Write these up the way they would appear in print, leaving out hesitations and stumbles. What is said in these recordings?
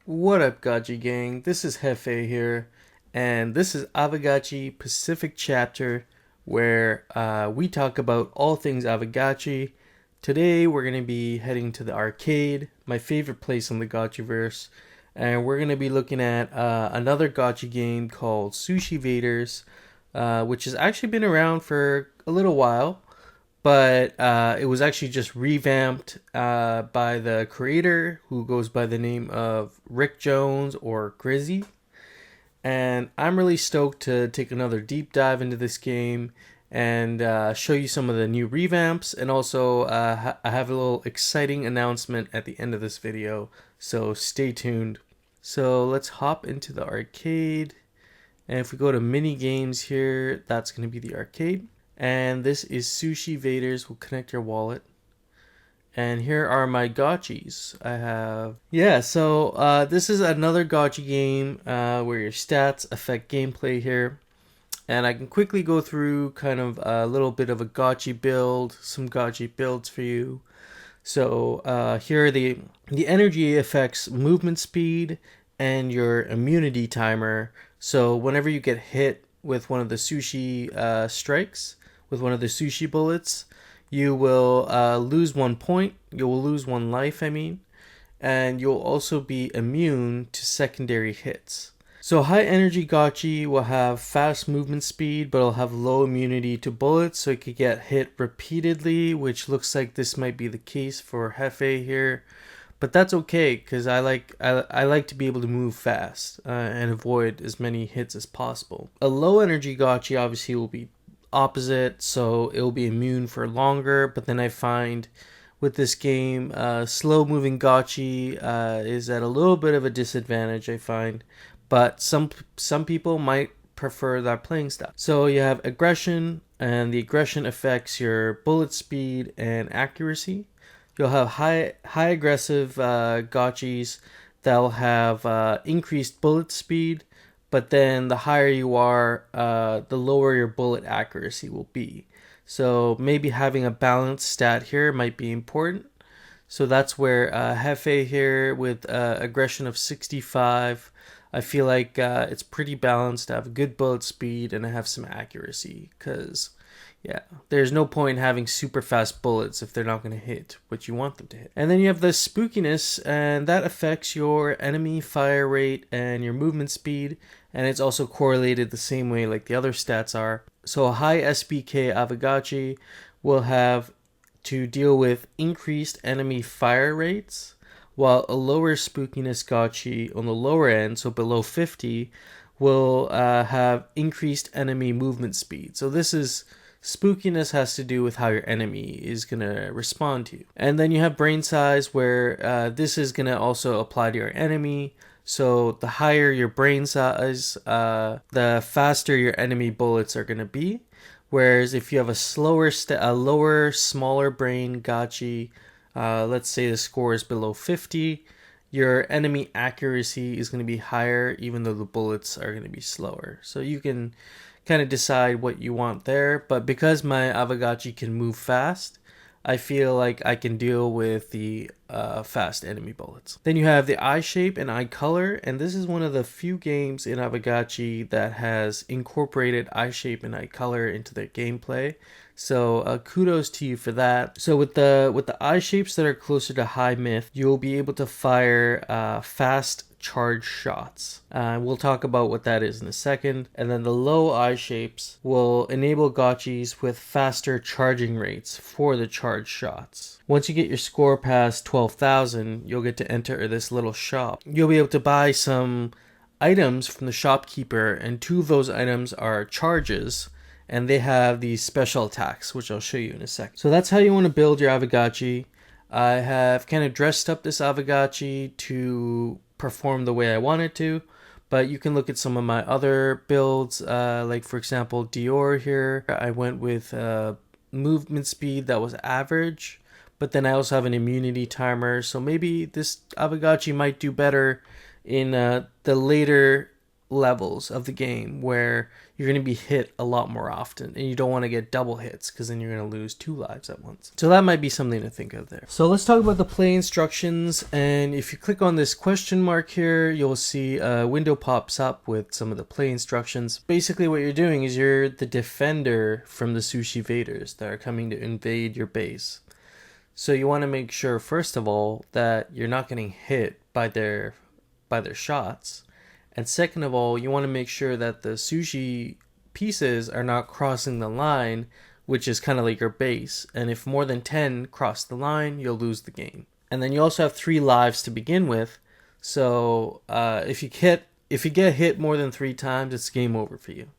What up, Gotchi Gang? This is Hefe here, and this is Avagachi Pacific Chapter, where we talk about all things Avagachi. Today, we're going to be heading to the arcade, my favorite place in the Gotchiverse, and we're going to be looking at another Gotchi game called Sushi Vaders, which has actually been around for a little while, but it was actually just revamped by the creator who goes by the name of Rick Jones or Grizzy. And I'm really stoked to take another deep dive into this game and show you some of the new revamps. And also, I have a little exciting announcement at the end of this video, so stay tuned. So let's hop into the arcade. And if we go to mini games here, that's going to be the arcade. And this is Sushi Vaders. Will connect your wallet. And here are my gotchis. I have... So this is another gotchi game where your stats affect gameplay here. And I can quickly go through kind of a little bit of a gotchi build, some gotchi builds for you. So here are the energy affects movement speed and your immunity timer. So whenever you get hit with one of the sushi strikes, with one of the sushi bullets, you will lose 1 point. You will lose 1 life, and you'll also be immune to secondary hits. So high energy gotchi will have fast movement speed, but it'll have low immunity to bullets, so it could get hit repeatedly, which looks like this might be the case for Hefe here. But that's okay, because I like to be able to move fast and avoid as many hits as possible. A low energy gotchi obviously will be opposite, so it'll be immune for longer. But then I find with this game, slow moving gotchi is at a little bit of a disadvantage, I find. But some people might prefer that playing style. So you have aggression, and the aggression affects your bullet speed and accuracy. You'll have high aggressive gotchis that'll have increased bullet speed, but then the higher you are, the lower your bullet accuracy will be. So maybe having a balanced stat here might be important. So that's where Hefe here with aggression of 65, I feel like it's pretty balanced. I have a good bullet speed and I have some accuracy, because there's no point in having super fast bullets if they're not going to hit what you want them to hit. And then you have the spookiness, and that affects your enemy fire rate and your movement speed, and it's also correlated the same way like the other stats are. So a high SPK Avagachi will have to deal with increased enemy fire rates, while a lower spookiness gotchi on the lower end, so below 50, will have increased enemy movement speed. So this is... spookiness has to do with how your enemy is going to respond to you. And then you have brain size, where this is going to also apply to your enemy. So the higher your brain size, the faster your enemy bullets are going to be. Whereas if you have a lower, smaller brain gotchi, let's say the score is below 50, your enemy accuracy is going to be higher, even though the bullets are going to be slower. So you can kind of decide what you want there. But because my Avagachi can move fast, I feel like I can deal with the fast enemy bullets. Then you have the eye shape and eye color, and this is one of the few games in Avagachi that has incorporated eye shape and eye color into their gameplay. So kudos to you for that. So with the eye shapes that are closer to high myth, you'll be able to fire fast charge shots. We'll talk about what that is in a second. And then the low eye shapes will enable gotchis with faster charging rates for the charge shots. Once you get your score past 12,000, you'll get to enter this little shop. You'll be able to buy some items from the shopkeeper, and 2 of those items are charges, and they have these special attacks, which I'll show you in a second. So that's how you want to build your Avagachi. I have kind of dressed up this Avagachi to perform the way I want it to, but you can look at some of my other builds, like for example Dior here. I went with movement speed that was average, but then I also have an immunity timer, so maybe this Avagachi might do better in the later levels of the game where you're going to be hit a lot more often, and you don't want to get double hits because then you're going to lose 2 lives at once. So that might be something to think of there. So let's talk about the play instructions, and if you click on this question mark here, you'll see a window pops up with some of the play instructions. Basically what you're doing is you're the defender from the Sushi Vaders that are coming to invade your base. So you want to make sure, first of all, that you're not getting hit by their shots. And second of all, you want to make sure that the sushi pieces are not crossing the line, which is kind of like your base. And if more than 10 cross the line, you'll lose the game. And then you also have 3 lives to begin with. So if you get hit more than 3 times, it's game over for you.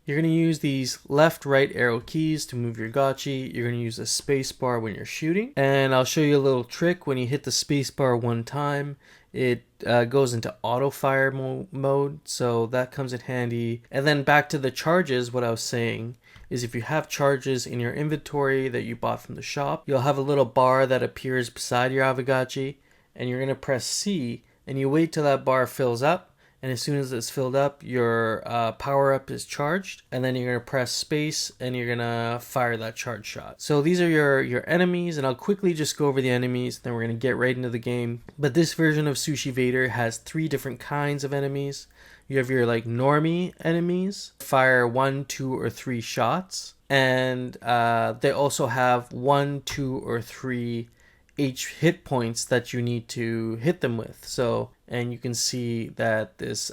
You're going to use these left-right arrow keys to move your Gotchi. You're going to use a space bar when you're shooting. And I'll show you a little trick. When you hit the space bar 1 time, it goes into auto fire mode, so that comes in handy. And then back to the charges, what I was saying is if you have charges in your inventory that you bought from the shop, you'll have a little bar that appears beside your Avagachi, and you're going to press C, and you wait till that bar fills up. And as soon as it's filled up, your power up is charged, and then you're going to press space and you're going to fire that charge shot. So these are your enemies, and I'll quickly just go over the enemies, then we're going to get right into the game. But this version of Sushi Vader has 3 different kinds of enemies. You have your like normie enemies, fire 1, 2, or 3 shots, and they also have 1, 2, or 3 hit points that you need to hit them with. So, and you can see that this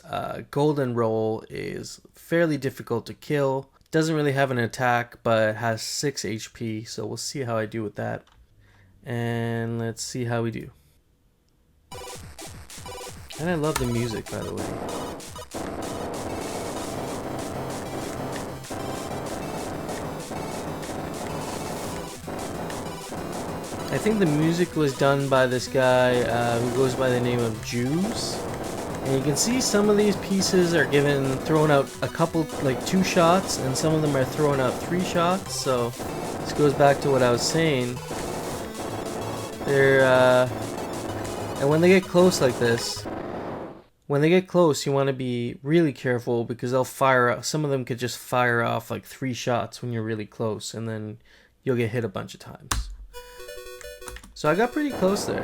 golden roll is fairly difficult to kill. Doesn't really have an attack, but has 6 HP. So we'll see how I do with that. And let's see how we do. And I love the music, by the way. I think the music was done by this guy who goes by the name of Juice. And you can see some of these pieces are thrown out a couple, like 2 shots, and some of them are throwing out 3 shots. So this goes back to what I was saying. And when they get close like this, you want to be really careful because they'll fire out. Some of them could just fire off like 3 shots when you're really close, and then you'll get hit a bunch of times. So I got pretty close there.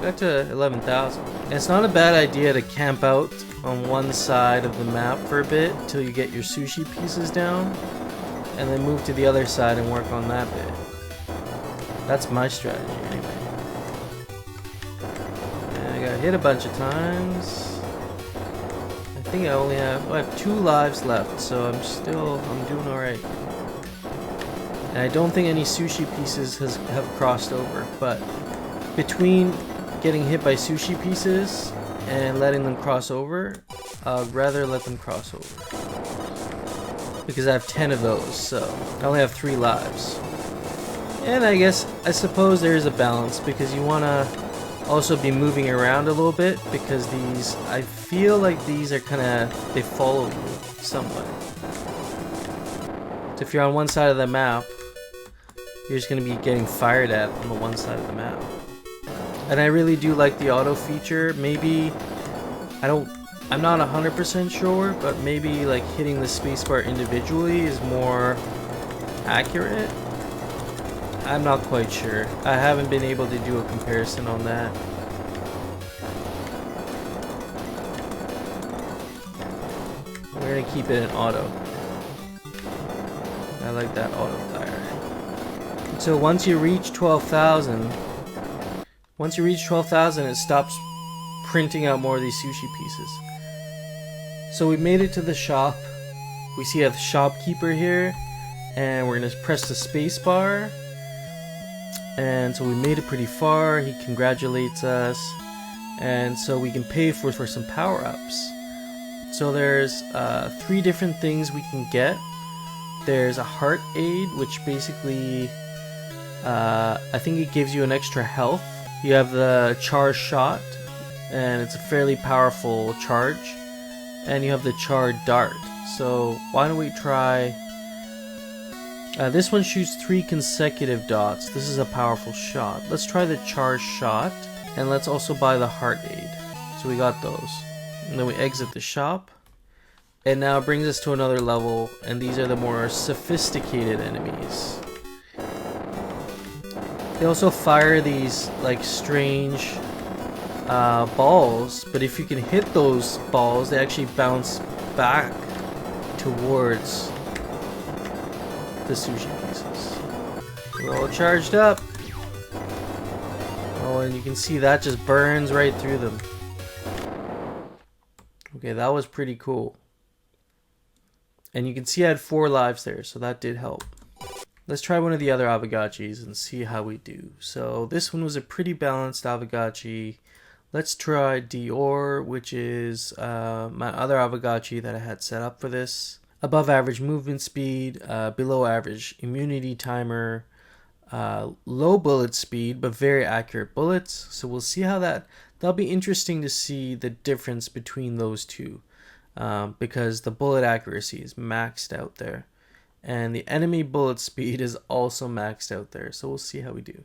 Got to 11,000. And it's not a bad idea to camp out on one side of the map for a bit until you get your sushi pieces down, and then move to the other side and work on that bit. That's my strategy anyway. And I got hit a bunch of times. I think I have 2 lives left, so I'm doing alright. And I don't think any sushi pieces have crossed over, but between getting hit by sushi pieces and letting them cross over, I'd rather let them cross over. Because I have 10 of those, so I only have 3 lives. And I suppose there is a balance, because you want to also be moving around a little bit, because I feel like these are they follow you somewhat. So if you're on one side of the map, you're just going to be getting fired at on the one side of the map. And I really do like the auto feature. Maybe, I'm not 100% sure, but maybe like hitting the spacebar individually is more accurate. I'm not quite sure. I haven't been able to do a comparison on that. We're going to keep it in auto. I like that auto fire. So once you reach 12,000, it stops printing out more of these sushi pieces. So we made it to the shop. We see a shopkeeper here, and we're gonna press the space bar. And so we made it pretty far. He congratulates us, and so we can pay for some power-ups. So there's 3 different things we can get. There's a heart aid, which basically I think it gives you an extra health. You have the charge shot, and it's a fairly powerful charge, and you have the charred dart. So why don't we try this one? Shoots 3 consecutive dots. This is a powerful shot. Let's try the charge shot, and let's also buy the heart aid. So we got those, and then we exit the shop. It now brings us to another level, and these are the more sophisticated enemies. They also fire these like strange balls, but if you can hit those balls, they actually bounce back towards the sushi pieces. We're all charged up. Oh, and you can see that just burns right through them. Okay, that was pretty cool. And you can see I had 4 lives there, so that did help. Let's try one of the other Aavegotchis and see how we do. So this one was a pretty balanced Aavegotchi. Let's try Dior, which is my other Aavegotchi that I had set up for this. Above average movement speed, below average immunity timer, low bullet speed, but very accurate bullets. So we'll see how that'll be interesting to see the difference between those two. Because the bullet accuracy is maxed out there. And the enemy bullet speed is also maxed out there. So we'll see how we do.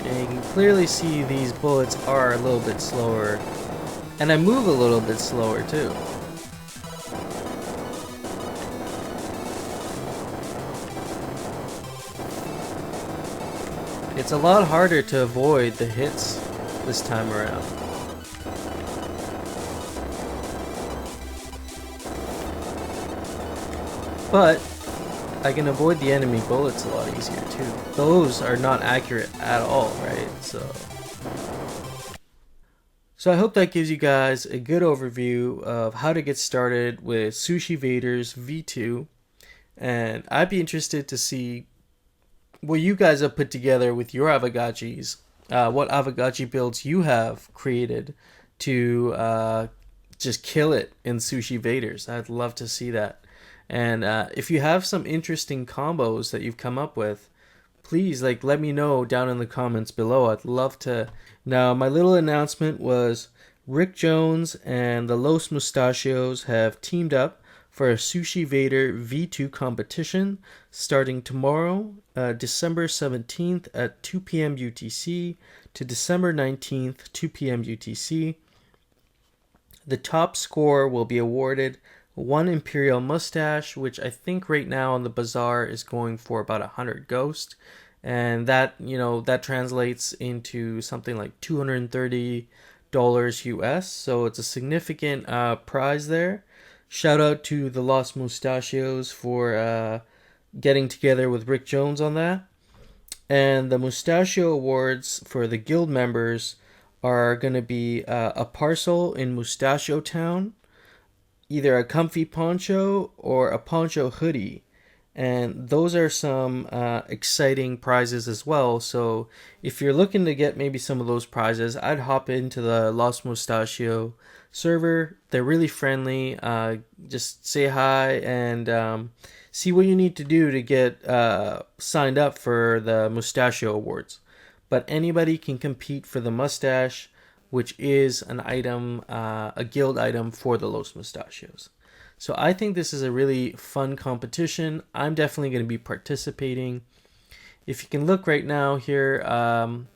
Okay, you can clearly see these bullets are a little bit slower. And I move a little bit slower too. It's a lot harder to avoid the hits this time around. But I can avoid the enemy bullets a lot easier too. Those are not accurate at all, right? So I hope that gives you guys a good overview of how to get started with Sushi Vaders V2. And I'd be interested to see what you guys have put together with your Aavegotchis, what Aavegotchi builds you have created to just kill it in Sushi Vaders. I'd love to see that. And if you have some interesting combos that you've come up with, please let me know down in the comments below. I'd love to. Now, my little announcement was Rick Jones and the Los Mustachios have teamed up for a Sushi Vader V2 competition starting tomorrow, December 17th at 2 p.m. UTC to December 19th, 2 p.m. UTC. The top score will be awarded 1 Imperial Mustache, which I think right now on the bazaar is going for about 100 Ghost. And that, that translates into something like $230 US. So it's a significant prize there. Shout out to the Los Mustachios for getting together with Rick Jones on that. And the Mustachio Awards for the guild members are going to be a parcel in Mustachio Town, either a comfy poncho or a poncho hoodie. And those are some exciting prizes as well. So if you're looking to get maybe some of those prizes, I'd hop into the Los Mustachio server. They're really friendly. Just say hi and see what you need to do to get signed up for the Mustachio Awards. But anybody can compete for the mustache, which is an item, a guild item for the Los Mustachios. So I think this is a really fun competition. I'm definitely going to be participating. If you can look right now here on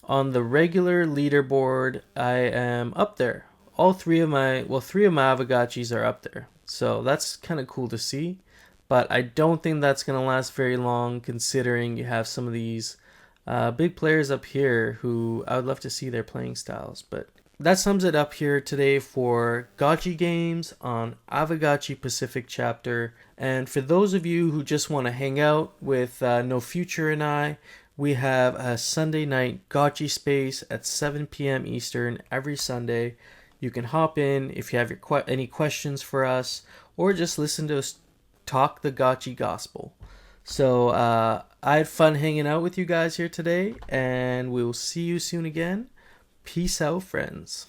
the regular leaderboard, I am up there. Three of my Aavegotchis are up there. So that's kind of cool to see. But I don't think that's going to last very long, considering you have some of these big players up here who I would love to see their playing styles. But that sums it up here today for Gotchi Games on Aavegotchi Pacific Chapter. And for those of you who just want to hang out with No Future and I, we have a Sunday night Gotchi space at 7 p.m. Eastern every Sunday. You can hop in if you have any questions for us, or just listen to us talk the Gotchi gospel. So I had fun hanging out with you guys here today, and we will see you soon again. Peace out, friends.